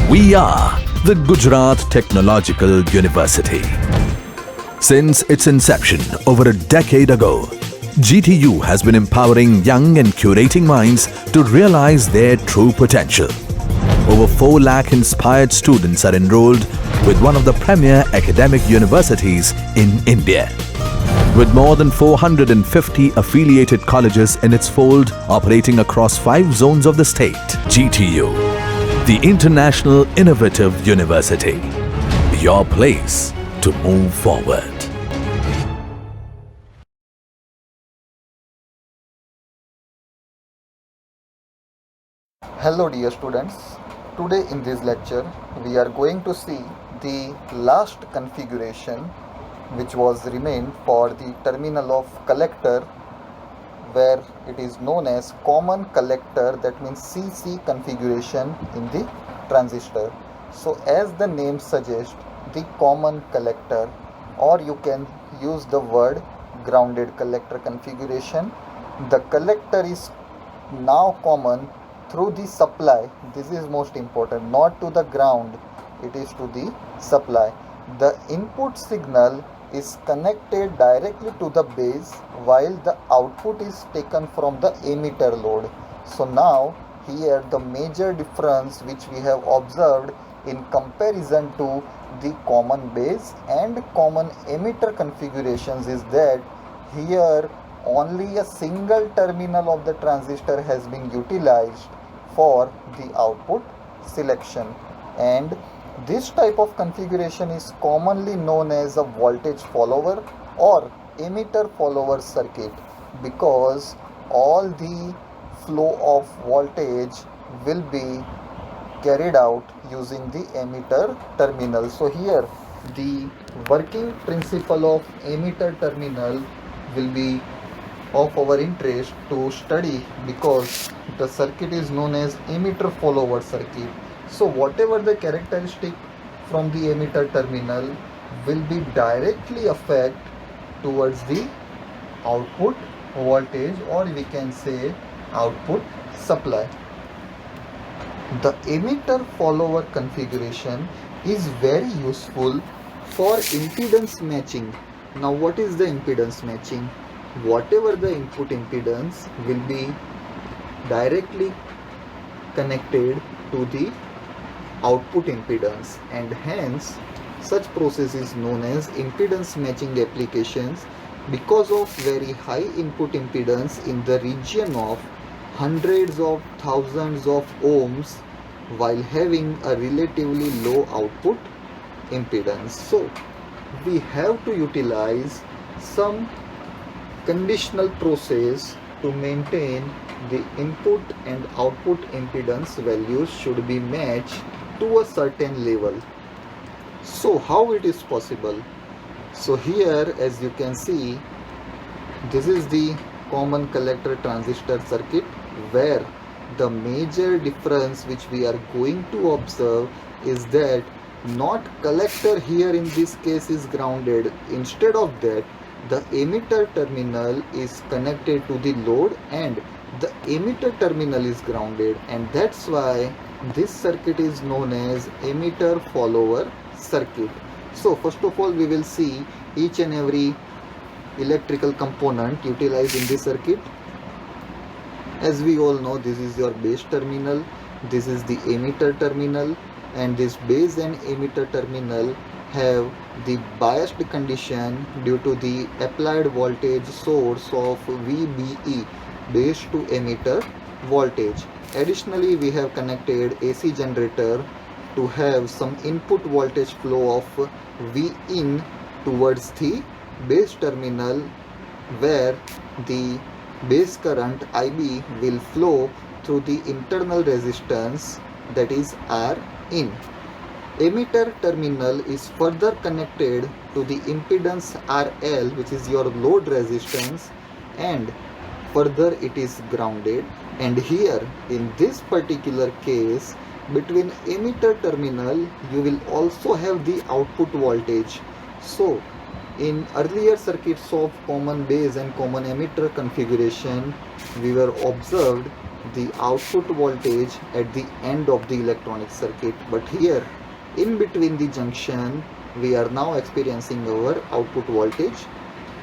We are the Gujarat Technological University. Since its inception over a decade ago, GTU has been empowering young and curating minds to realize their true potential. Over 4 lakh inspired students are enrolled with one of the premier academic universities in India. With more than 450 affiliated colleges in its fold operating across 5 zones of the state, GTU, the International Innovative University, your place to move forward. Hello dear students, today in this lecture we are going to see the last configuration which was remained for the terminal of collector, where it is known as common collector, that means CC configuration in the transistor. So as the name suggests, the common collector, or you can use the word grounded collector configuration. The collector is now common through the supply. This is most important, not to the ground, it is to the supply. The input signal is connected directly to the base while the output is taken from the emitter load. So now here the major difference which we have observed in comparison to the common base and common emitter configurations is that here only a single terminal of the transistor has been utilized for the output selection, and this type of configuration is commonly known as a voltage follower or emitter follower circuit, because all the flow of voltage will be carried out using the emitter terminal. So here the working principle of emitter terminal will be of our interest to study, because the circuit is known as emitter follower circuit. So whatever the characteristic from the emitter terminal will be directly affect towards the output voltage, or we can say output supply. The emitter follower configuration is very useful for impedance matching. Now what is the impedance matching? Whatever the input impedance will be directly connected to the output impedance, and hence such process is known as impedance matching applications, because of very high input impedance in the region of hundreds of thousands of ohms while having a relatively low output impedance. So we have to utilize some conditional process to maintain the input and output impedance values should be matched to a certain level. So how it is possible? So here, as you can see, this is the common collector transistor circuit, where the major difference which we are going to observe is that not collector here in this case is grounded. Instead of that, the emitter terminal is connected to the load and the emitter terminal is grounded, and that's why this circuit is known as emitter follower circuit. So first of all, we will see each and every electrical component utilized in this circuit. As we all know, this is your base terminal, this is the emitter terminal, and this base and emitter terminal have the biased condition due to the applied voltage source of VBE, base to emitter voltage. Additionally, we have connected AC generator to have some input voltage flow of V in towards the base terminal, where the base current IB will flow through the internal resistance, that is R in. Emitter terminal is further connected to the impedance RL, which is your load resistance, and further it is grounded. And here in this particular case, between emitter terminal you will also have the output voltage. So in earlier circuits of common base and common emitter configuration, we were observed the output voltage at the end of the electronic circuit, but here in between the junction we are now experiencing our output voltage.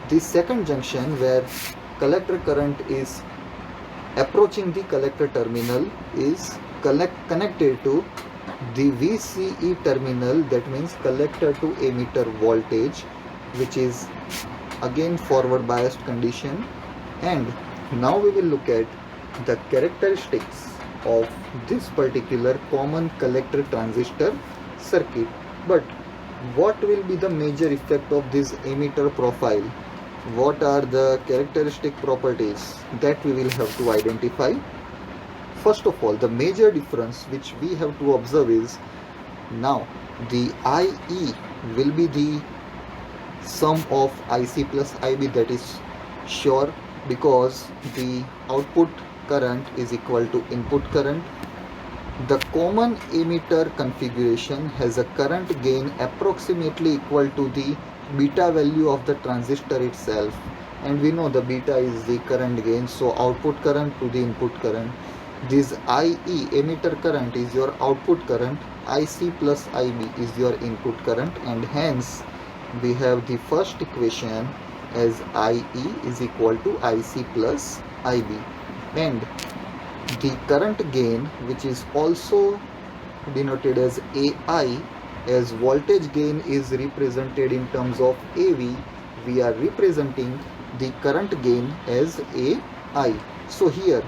The second junction where collector current is approaching the collector terminal is connected to the VCE terminal, that means collector to emitter voltage, which is again forward biased condition. And now we will look at the characteristics of this particular common collector transistor circuit. But what will be the major effect of this emitter profile? What are the characteristic properties that we will have to identify? First of all, the major difference which we have to observe is, now the IE will be the sum of IC plus IB, that is sure, because the output current is equal to input current. The common emitter configuration has a current gain approximately equal to the beta value of the transistor itself, and we know the beta is the current gain, so output current to the input current. This IE emitter current is your output current, IC plus IB is your input current, and hence we have the first equation as IE is equal to IC plus IB, and the current gain, which is also denoted as AI, as voltage gain is represented in terms of AV, we are representing the current gain as AI. So here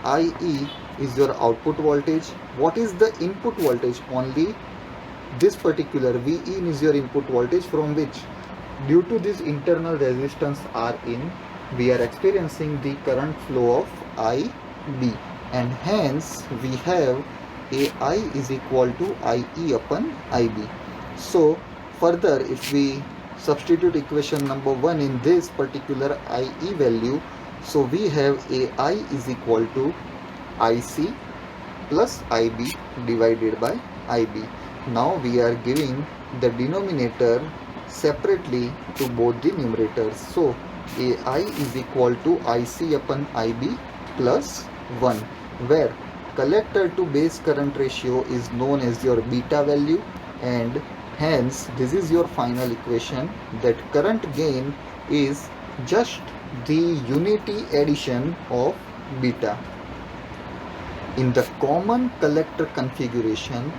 IE is your output voltage. What is the input voltage? Only this particular Vin is your input voltage, from which, due to this internal resistance Rin, we are experiencing the current flow of IB, and hence we have AI is equal to IE upon IB. So further, if we substitute equation number 1 in this particular IE value, so we have AI is equal to IC plus IB divided by IB. Now we are giving the denominator separately to both the numerators. So AI is equal to IC upon IB plus 1, where collector to base current ratio is known as your beta value, and hence this is your final equation, that current gain is just the unity addition of beta. In the common collector configuration,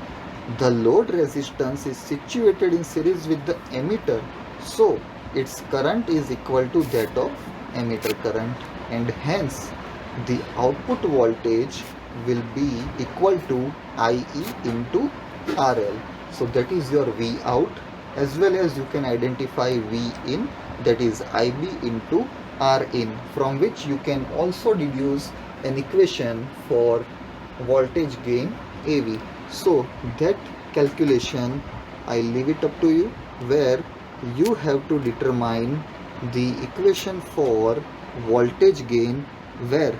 the load resistance is situated in series with the emitter, so its current is equal to that of emitter current, and hence the output voltage will be equal to IE into RL. So that is your V out, as well as you can identify V in, that is IB into Rin, from which you can also deduce an equation for voltage gain AV. So that calculation I leave it up to you, where you have to determine the equation for voltage gain, where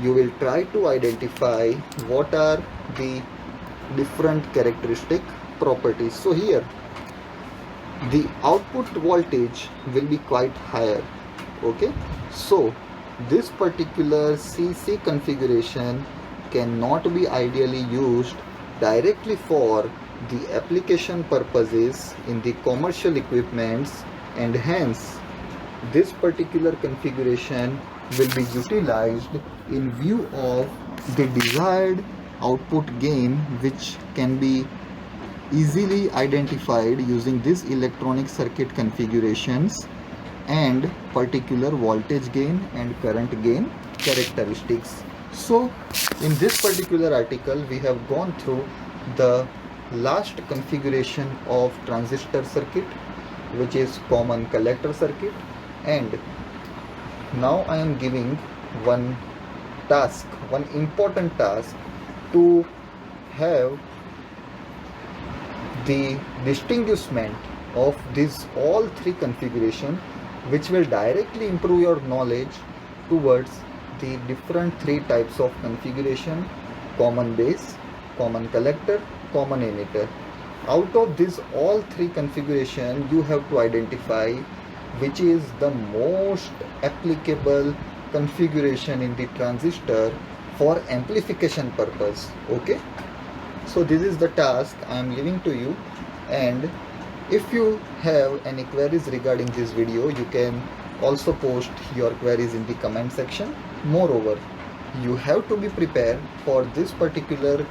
you will try to identify what are the different characteristic properties. So here the output voltage will be quite higher. Okay, so this particular CC configuration cannot be ideally used directly for the application purposes in the commercial equipments, and hence this particular configuration will be utilized in view of the desired output gain, which can be easily identified using this electronic circuit configurations and particular voltage gain and current gain characteristics. So in this particular article we have gone through the last configuration of transistor circuit, which is common collector circuit, and now I am giving one important task, to have the distinguishment of these all three configuration, which will directly improve your knowledge towards the different three types of configuration: common base, common collector, common emitter. Out of these all three configuration, you have to identify which is the most applicable configuration in the transistor for amplification purpose. Okay, so this is the task I am leaving to you, and if you have any queries regarding this video, you can also post your queries in the comment section. Moreover, you have to be prepared for this particular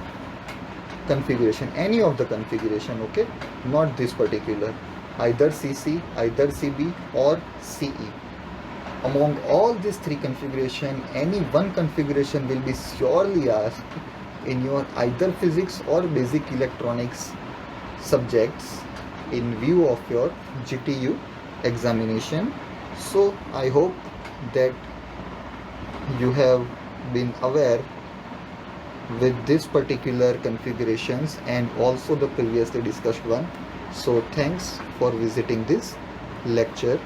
configuration, any of the configuration, okay, not this particular, either CC, either CB or CE. Among all these three configuration, any one configuration will be surely asked in your either physics or basic electronics subjects in view of your GTU examination. So I hope that you have been aware with this particular configurations and also the previously discussed one. So thanks for visiting this lecture.